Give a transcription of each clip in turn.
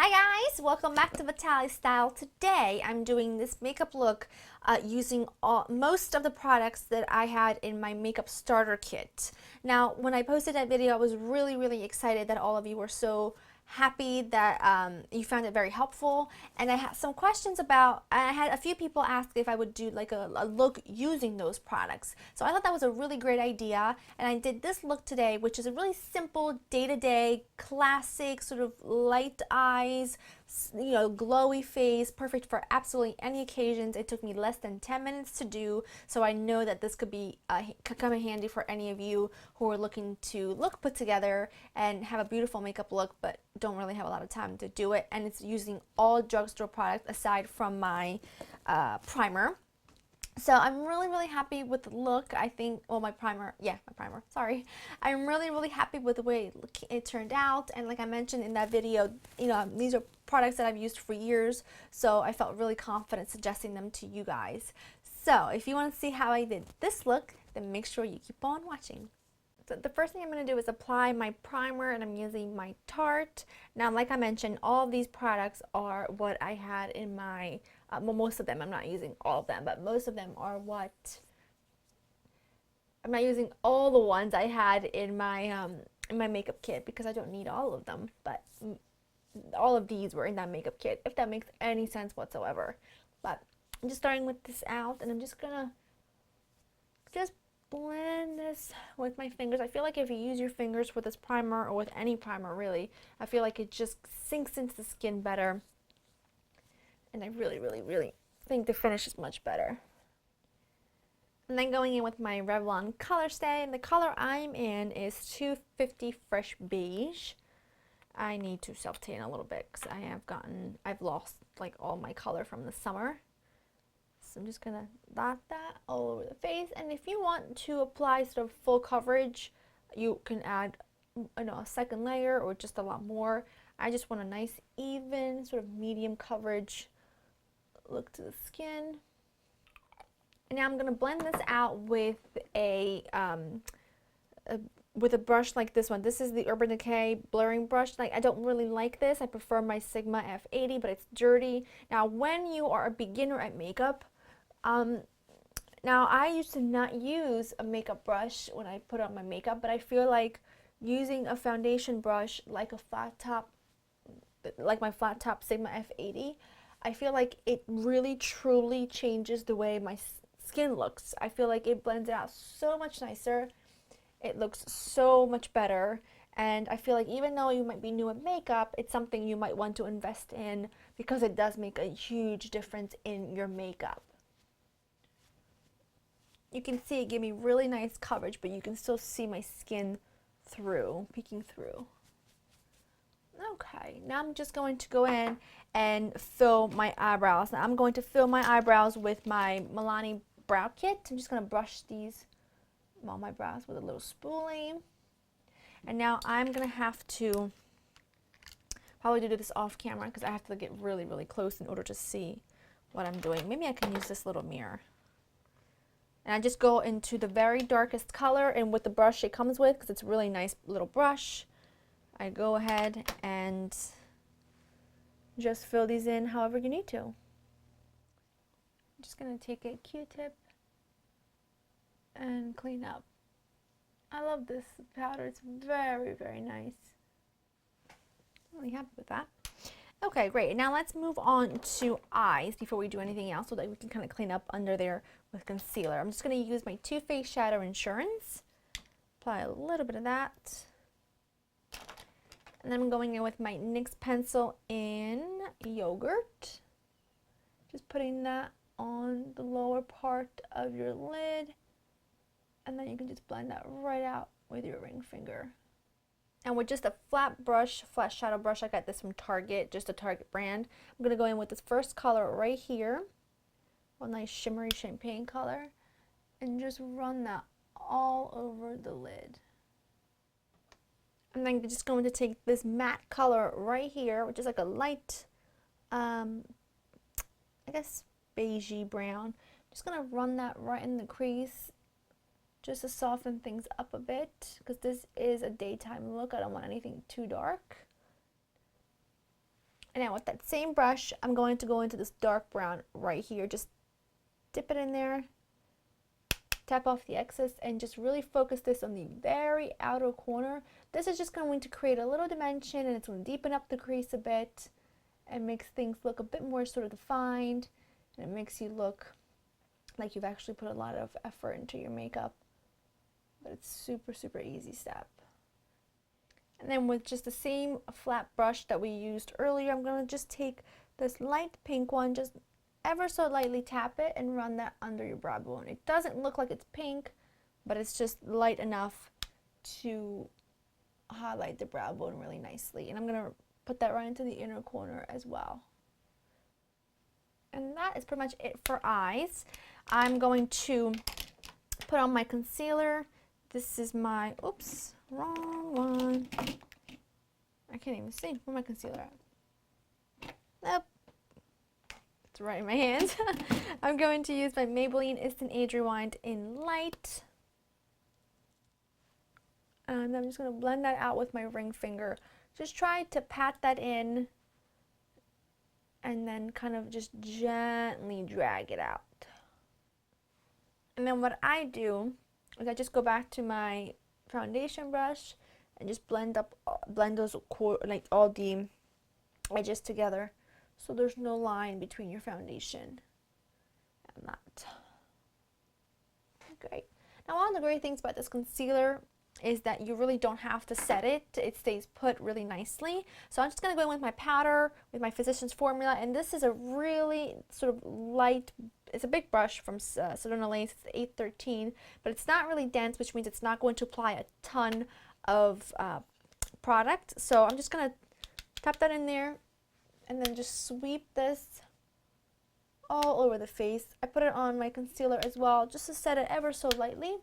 Hi guys, welcome back to Vitale Style. Today I'm doing this makeup look using most of the products that I had in my makeup starter kit. Now when I posted that video I was really excited that all of you were so happy that you found it very helpful, and I had some questions about, I had a few people ask if I would do like a look using those products. So I thought that was a really great idea, and I did this look today, which is a really simple day-to-day classic sort of light eyes, you know, glowy face, perfect for absolutely any occasions. It took me less than 10 minutes to do, so I know that this could be come in handy for any of you who are looking to look put together and have a beautiful makeup look but don't really have a lot of time to do it. And it's using all drugstore products aside from my primer. So I'm really happy with the look. I think, well, my primer, sorry. I'm really happy with the way it turned out. And like I mentioned in that video, you know, these are products that I've used for years, so I felt really confident suggesting them to you guys. So if you want to see how I did this look, then make sure you keep on watching. So the first thing I'm going to do is apply my primer, and I'm using my Tarte. Now, like I mentioned, all of these products are what I had in my, well, most of them, I'm not using all of them, but most of them are what, I'm not using all the ones I had in my makeup kit because I don't need all of them, but all of these were in that makeup kit, if that makes any sense whatsoever. But I'm just starting with this out, and I'm just going to blend this with my fingers. I feel like if you use your fingers with this primer, or with any primer really, I feel like it just sinks into the skin better, and I really think the finish is much better. And then going in with my Revlon Colorstay, and the color I'm in is 250 Fresh Beige. I need to self-tan a little bit because I've lost like all my color from the summer. So I'm just gonna dot that all over the face, and if you want to apply sort of full coverage, you can add, you know, a second layer or just a lot more. I just want a nice even sort of medium coverage look to the skin. And now I'm gonna blend this out with a brush like this one. This is the Urban Decay blurring brush. Like, I don't really like this. I prefer my Sigma F80, but it's dirty. Now when you are a beginner at makeup, now I used to not use a makeup brush when I put on my makeup, but I feel like using a foundation brush like a flat top, like my flat top Sigma F80, I feel like it really truly changes the way my skin looks. I feel like it blends it out so much nicer. It looks so much better, and I feel like even though you might be new at makeup, it's something you might want to invest in because it does make a huge difference in your makeup. You can see it gave me really nice coverage, but you can still see my skin through, peeking through. Okay, now I'm just going to go in and fill my eyebrows. Now I'm going to fill my eyebrows with my Milani Brow Kit. I'm just going to brush these on my brows with a little spoolie. And now I'm going to have to probably do this off camera because I have to get really close in order to see what I'm doing. Maybe I can use this little mirror. And I just go into the very darkest color, and with the brush it comes with, because it's a really nice little brush, I go ahead and just fill these in however you need to. I'm just going to take a Q-tip and clean up. I love this powder. It's very nice. I'm really happy with that. Okay, great. Now let's move on to eyes before we do anything else, so that we can kind of clean up under there with concealer. I'm just going to use my Too Faced Shadow Insurance. Apply a little bit of that. And then I'm going in with my NYX pencil in Yogurt. Just putting that on the lower part of your lid. And then you can just blend that right out with your ring finger. And with just a flat shadow brush, I got this from Target, just a Target brand. I'm going to go in with this first color right here, a nice shimmery champagne color, and just run that all over the lid. And then I'm just going to take this matte color right here, which is like a light, I guess beigey brown. Just going to run that right in the crease, just to soften things up a bit, because this is a daytime look. I don't want anything too dark. And now with that same brush, I'm going to go into this dark brown right here. Just dip it in there, tap off the excess, and just really focus this on the very outer corner. This is just going to create a little dimension, and it's going to deepen up the crease a bit and makes things look a bit more sort of defined, and it makes you look like you've actually put a lot of effort into your makeup. But it's super, super easy step. And then with just the same flat brush that we used earlier, I'm going to just take this light pink one, just ever so lightly tap it and run that under your brow bone. It doesn't look like it's pink, but it's just light enough to highlight the brow bone really nicely. And I'm going to put that right into the inner corner as well. And that is pretty much it for eyes. I'm going to put on my concealer. This is my, oops, wrong one. I can't even see. Where's my concealer at? Nope. It's right in my hand. I'm going to use my Maybelline Instant Age Rewind in Light. And I'm just going to blend that out with my ring finger. Just try to pat that in and then kind of just gently drag it out. And then what I do is I just go back to my foundation brush and just blend those like all the edges together so there's no line between your foundation and that. Great. Now one of the great things about this concealer is that you really don't have to set it. It stays put really nicely. So I'm just going to go in with my powder, with my Physicians Formula, and this is a really sort of light, it's a big brush from Sedona Lace, it's 813, but it's not really dense, which means it's not going to apply a ton of product. So I'm just going to tap that in there and then just sweep this all over the face. I put it on my concealer as well, just to set it ever so lightly.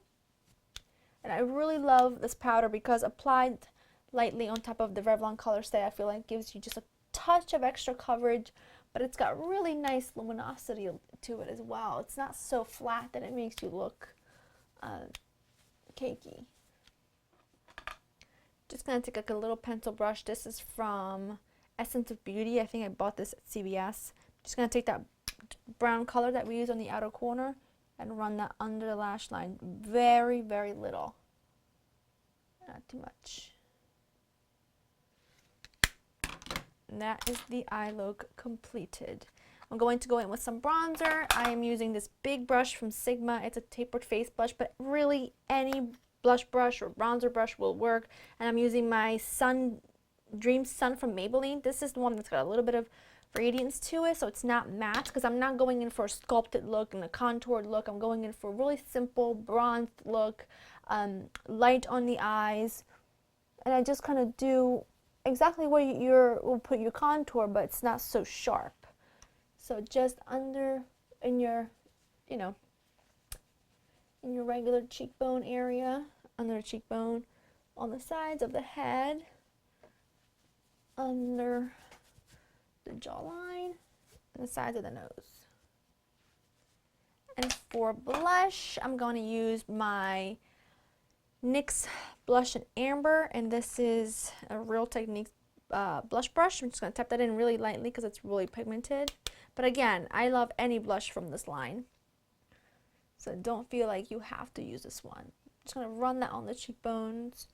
And I really love this powder because applied lightly on top of the Revlon Colorstay, I feel like gives you just a touch of extra coverage, but it's got really nice luminosity to it as well. It's not so flat that it makes you look cakey. Just going to take like a little pencil brush. This is from Essence of Beauty. I think I bought this at CVS. Just going to take that brown color that we use on the outer corner and run that under the lash line. Very, very little. Not too much. And that is the eye look completed. I'm going to go in with some bronzer. I am using this big brush from Sigma. It's a tapered face blush, but really any blush brush or bronzer brush will work. And I'm using my Dream Sun from Maybelline. This is the one that's got a little bit of radiance to it, so it's not matte, because I'm not going in for a sculpted look and a contoured look. I'm going in for a really simple bronzed look, light on the eyes, and I just kind of do exactly where you'll put your contour, but it's not so sharp. So just under in your, in your regular cheekbone area, under the cheekbone, on the sides of the head, under the jawline, and the sides of the nose. And for blush, I'm going to use my NYX Blush in Amber, and this is a Real Techniques blush brush. I'm just going to tap that in really lightly because it's really pigmented. But again, I love any blush from this line, so don't feel like you have to use this one. I'm just going to run that on the cheekbones,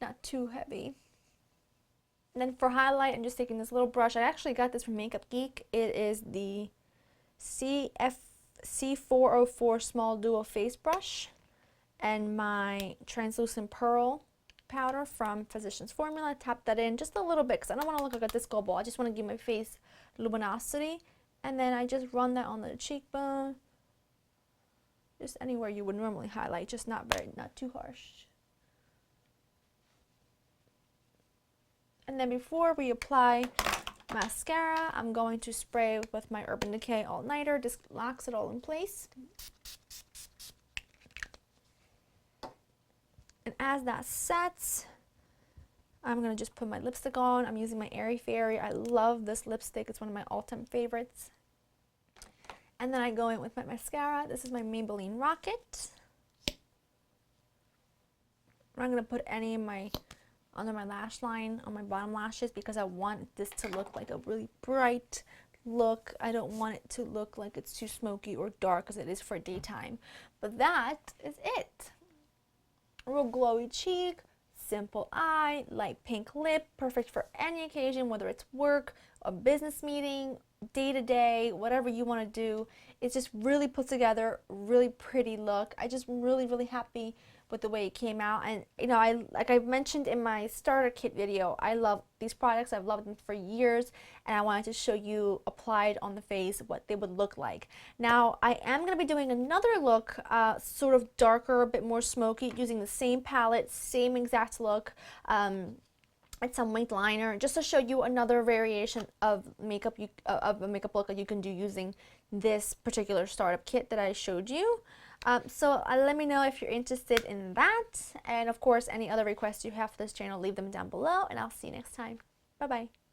not too heavy. And then for highlight, I'm just taking this little brush. I actually got this from Makeup Geek. It is the C404 Small Duo Face Brush and my Translucent Pearl powder from Physicians Formula. Tap that in just a little bit because I don't want to look like a disco ball. I just want to give my face luminosity. And then I just run that on the cheekbone. Just anywhere you would normally highlight, just not too harsh. And then before we apply mascara, I'm going to spray with my Urban Decay All Nighter. Just locks it all in place. And as that sets, I'm going to just put my lipstick on. I'm using my Airy Fairy. I love this lipstick. It's one of my all-time favorites. And then I go in with my mascara. This is my Maybelline Rocket. I'm not going to put any of my under my lash line, on my bottom lashes, because I want this to look like a really bright look. I don't want it to look like it's too smoky or dark as it is for daytime. But that is it. Real glowy cheek, simple eye, light pink lip, perfect for any occasion, whether it's work, a business meeting, day to day, whatever you want to do. It's just really put together, really pretty look. I just really happy with the way it came out. And you know, like I mentioned in my starter kit video, I love these products. I've loved them for years, and I wanted to show you applied on the face what they would look like. Now I am going to be doing another look, sort of darker, a bit more smoky, using the same palette, same exact look, and some winged liner, just to show you another variation of makeup, of a makeup look that you can do using this particular startup kit that I showed you. So let me know if you're interested in that, and of course any other requests you have for this channel, leave them down below, and I'll see you next time. Bye bye.